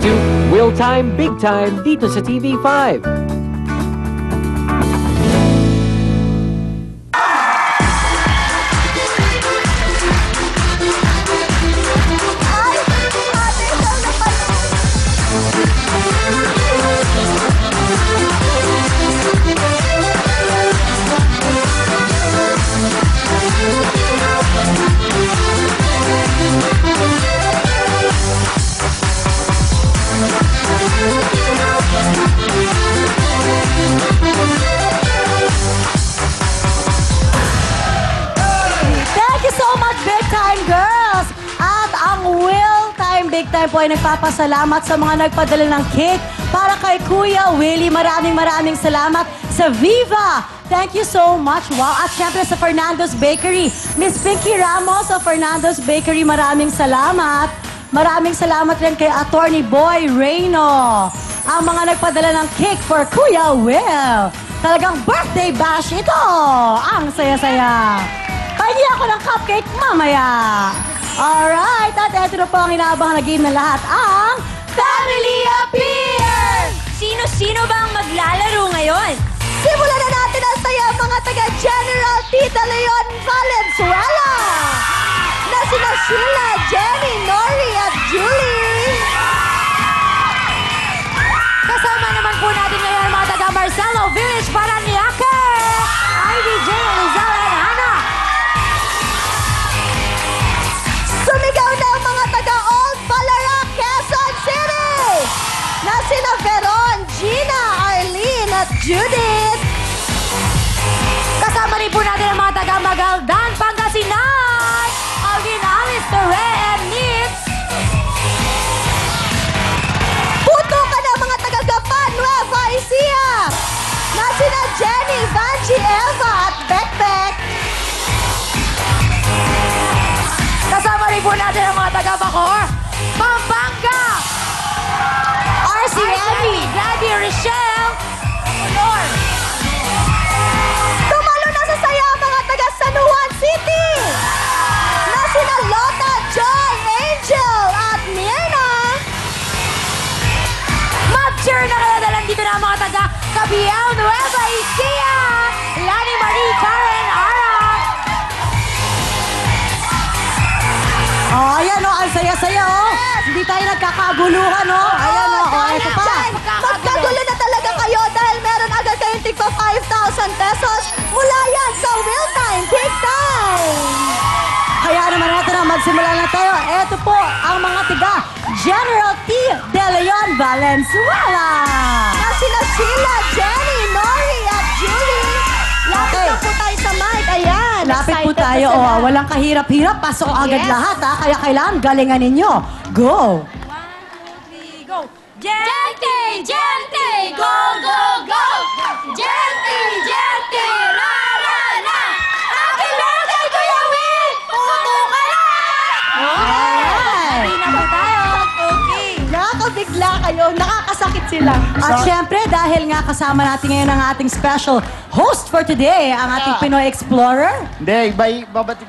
to Will Time, Big Time dito sa TV5. Big Time po ay nagpapasalamat sa mga nagpadala ng cake para kay Kuya Willie. Maraming salamat sa Viva. Thank you so much. Wow. At syempre sa Fernando's Bakery. Miss Pinky Ramos sa Fernando's Bakery, maraming salamat. Maraming salamat rin kay Attorney Boy Reyno. Ang mga nagpadala ng cake for Kuya Will. Talagang birthday bash ito. Ang saya-saya. Pahingi ako ng cupcake mamaya. Alright, at ito na po ang inaabangan na game ng lahat, ang Family Appear! Sino-sino ba ang maglalaro ngayon? Simulan na natin ang saya mga taga-General Tita Leon Valenzuela! Na sina Sheila, Jenny, Nori at Julie! Kasama naman po natin ngayon mga taga-Marcelo Village, Paranaque! IDJ, Rizal at Hannah! Sumigaw na ang mga taga-Old Ballarat, Quezon City! Na sina Veron, Gina, Arlene at Judith! Kasama rin po natin ang mga taga-Magaldan, Pangasinan! Alvin, Alice, Tere, and Nitz! Puto ka na mga taga-Gapan, Nueva Ecija! Na sina Jenny, Vanji, Eva at Bekbek! Kasama rin po natin ang mga taga-Bacoor, Pampanga! RC Emmy, Gladdy, Rochelle, Lord! Tumalo na sa saya ang mga taga-San Juan City! Na sina Lota, Joy, Angel at Mirna! Mag-cheer na kayo dahil dito na ang mga taga-Cabiao, Nueva Ecija! Lani Marie, Karen, Ara! Oh, ayan o, ang saya-saya o. Hindi tayo nagkakaguluhan o. Ayan o, ito pa. Magkagulo na talaga kayo dahil meron agad kayong tigpa 5,000 pesos mula yan sa Will Time, Big Time. Kaya naman natin na magsimula na tayo. Ito po ang mga tiga General T. De Leon Valenzuela. Na sila Sheila, Jenny, Nori at Julie. Lapit na po tayo sa mic. Ayan. Lapit po tayo. Oh, walang kahirap-hirap. Pasok agad lahat. Ha? Kaya kailangan galingan ninyo. Go! 1, 2, 3, go! Gente! Gente! Go, go, go! Gente! Gente! La, la, la! Happy birthday, Kuya Will! Puto ka na! Alright. Happy na po tayo. Okay. Nakakabigla kayo. Nakakasakit sila. At syempre, dahil nga kasama natin ngayon ang ating special host for today, ang ating Pinoy Explorer. Hindi,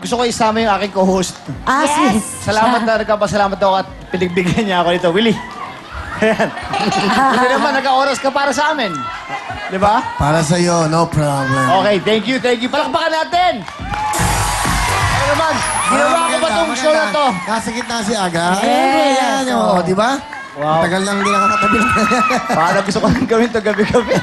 gusto ko isama yung aking co-host. Yes. Salamat na nagpapasalamat ako at pinagbigyan niya ako nito. Willie. Ayan. Hindi naman, nag-oras ka para sa amin. Di ba? Para sa'yo, no problem. Okay, thank you, thank you. Palakpakan natin! Ano naman, ginawa ko ba itong show na to? Nasa gitna si Aga. Yes. Ayan, o, di ba? Wow. Tagal lang hindi nakakatabi. Para gusto ko rin gawin ito gabi-gabi.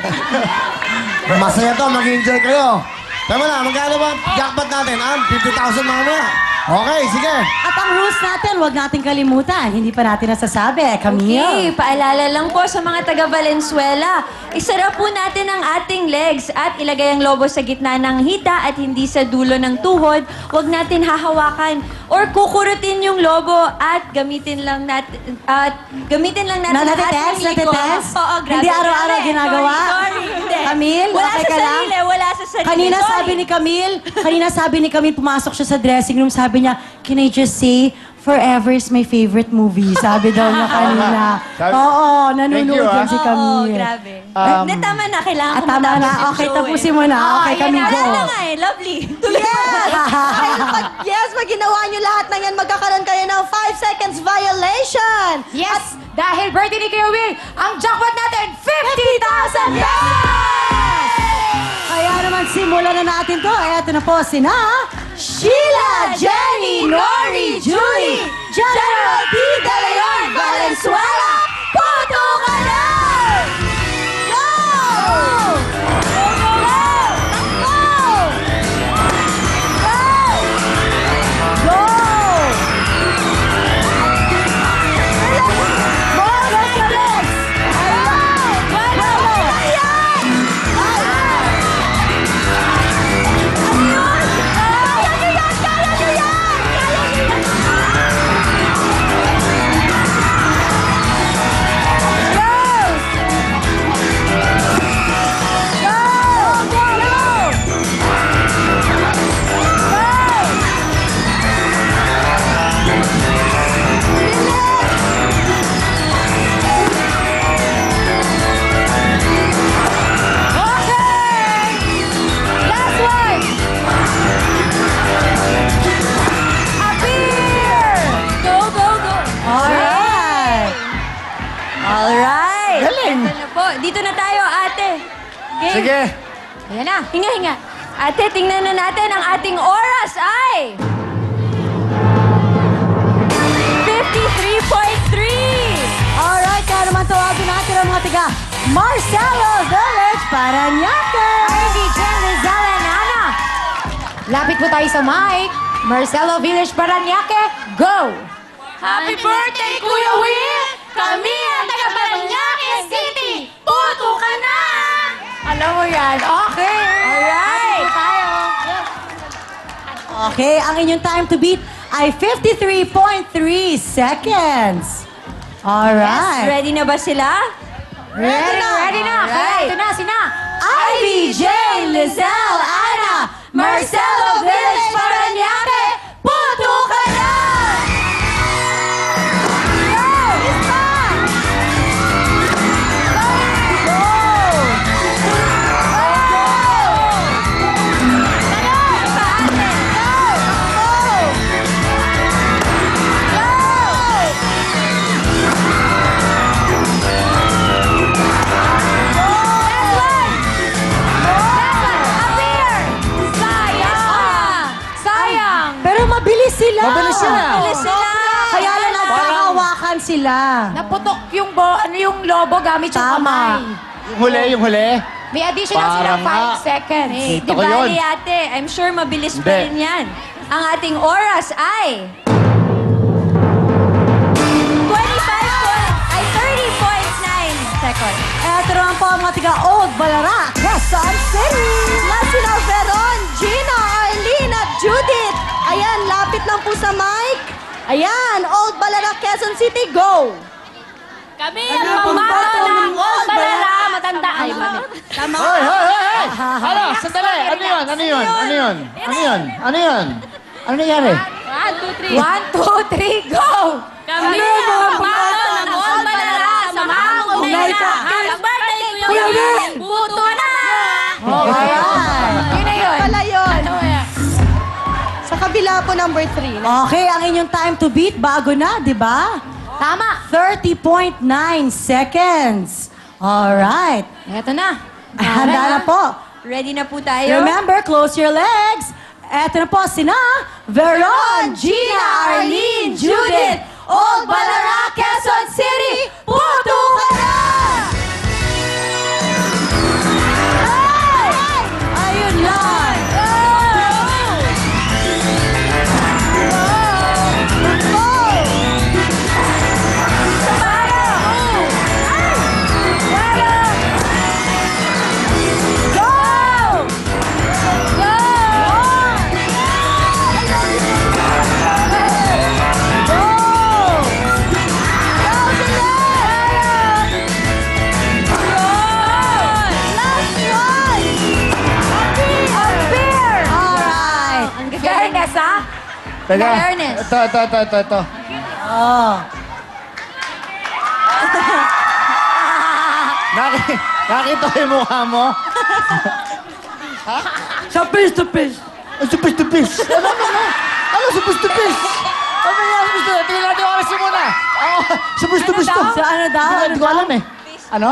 Masaya to, mag-enjoy kayo. Tama na, magkano ba jackpot natin? 50,000 mamaya. Okay, sige. At ang rules natin, huwag natin kalimutan. Hindi pa natin nasasabi. Camille. Okay, paalala lang po sa mga taga Valenzuela. Isara po natin ang ating legs at ilagay ang lobo sa gitna ng hita at hindi sa dulo ng tuhod. Huwag natin hahawakan or kukurutin yung lobo at gamitin lang natin Natitest? Oo, grabe. Hindi araw-araw ginagawa? Sorry, hindi. Camille, wala okay sa ka lang? sarili, wala sa sarili. Kanina Sorry. sabi ni Camille, pumasok siya sa dressing room, sabi niya, can I just say, Forever is my favorite movie. Sabi daw niya kanina. Sabi- Oo, Thank you, nanonood yan si Oo, Camille. grabe. Um, Tama na, kailangan ko tama matapos na. yung Okay, show tapusin mo na. Okay, yan kami na. go. Wala na nga eh, lovely. Yes, pag ginawa nyo lahat ng yan, magkakaroon kayo ng 5 seconds violation. Yes, dahil birthday ni Kuya Will, ang jackpot natin, 50,000 pesos! Kaya naman, simulan na natin to. Eto na po, sina Sheila, Jenny, Nori, Julie, General T. De Leon, Valenzuela, Puto ka na! Go! Go! Go! Go! More Gonzales! Go, go, go. Alright! Alright. Galing. Ito na po. Dito na tayo, ate. Okay? Sige. Ayan na. Hinga, hinga. Ate, tingnan na natin ang ating oras ay... 53.3! Alright, kaya naman tawagin natin ang mga tiga Marcelo Village Paranaque! Ivy, Jen, Rizal, and Ana. Lapit po tayo sa mic. Marcelo Village, Paranaque, go! Happy birthday, Kuya Will! Kami ang taga Paranaque City! Puto ka na! Alam mo yan. Okay. Alright! Tayo. Okay, ang inyong time to beat ay 53.3 seconds. Alright. Ready na ba sila? Ready na. Okay, Alright. ito na, sina. Ivy, Jane, Lizelle, Ana, Marcelo Village Paranaque, puto ka na! Sayang. Pero mabilis sila. Mabilis sila. Bilis sila! Kaya lang nagkakawakan sila. Naputok yung yung lobo gamit yung Tama. kamay. Yung huli, yung huli. May additional silang Parang 5 seconds. Kita Di ko yun. bali ate, I'm sure mabilis pa Hindi. rin yan. Ang ating oras ay... 30.9 seconds. Eto naman po ang mga tiga Old Balara, Quezon City. Na sina Veron, Gina, Arlene at Judith. Ayan, lapit lang po sa mic. Ayan, Old Balara, Quezon City, go! Kami ang pambato ng Old Balara, matanda. Ay, mali. Hoy, hoy, hoy, hoy! Hala, sandali. Ano yun? Ano yun? Ano yun? Ano yun? Ano yun? Ano nangyari? 1, 2, 3, go! Kami ang pambato ng Old Balara. Samahang ugnay na. Happy birthday, Kuya Will! Puto na! Ayan. Yun na yun. Pala yun. Sa kabila po, number 3. Okay, ang inyong time to beat bago na, di ba? Tama. 30.9 seconds. Alright. Eto na. Handa na po. Ready na po tayo? Remember, close your legs. Eto na po sina Veron, Gina, Arlene, Judith, Old Balara, Quezon City, puto ka na! Ay! Ayun lang. Teka. Ernest. Ito. Oh. Nakita ko yung mukha mo? Sa face to face. Sa face to face. Ano sa face to face? Ano yan? Tingnan natin yung oras niyo muna. Sa face to face to. Sa ano daw? Hindi ko alam eh. Ano?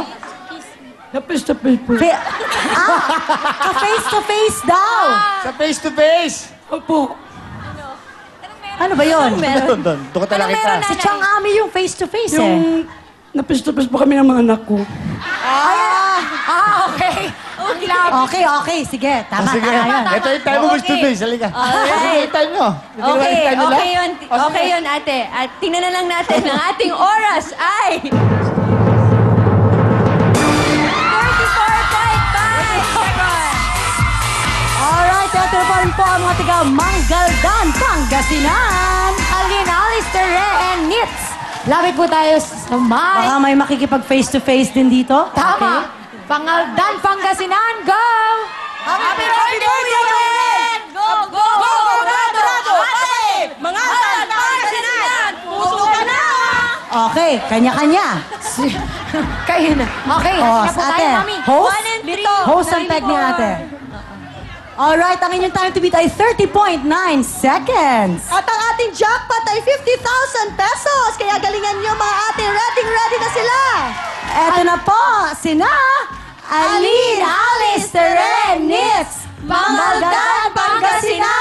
Sa face to face po. Sa face to face daw. Sa face to face. Opo. Ano ba yun? Doon ka talaga kita. Si Chang Ami yung face to face eh. Yung na-face-to-face po kami ng mga anak ko. Okay. Okay. Sige. Tama, Sige. tama yun. Ito yung time mo face to face. Halika. Sige, yung time nyo. Hindi ba Okay, yung time nila? okay yun, ate. At tingnan na lang natin ang ating oras ay... 44.5 seconds. Alright, ito pa rin po ang mga tiga Manggaldan, Pangasinan. Alin, Alistair, and Nits. Lapit po tayo sa mic. Baka may makikipag face to face din dito. Tama. Pangaldan, Pangasinan, go! Happy birthday! Go, go, go, Dorado! Ate! Mga Pangasinan! Puso ka na! Okay, kanya-kanya. Kayo na. Okay, Oh, na po sa tayo, ate. mami. Host? 1 and 3. Host ang peg ni ate. Alright, ang inyong time to beat ay 30.9 seconds. At ang ating jackpot ay 50,000 pesos. Kaya galingan nyo mga ate. Ready na sila. Eto na po, sina Aline, Alice, Teren, Nits, Manggaldan, Pangasinan!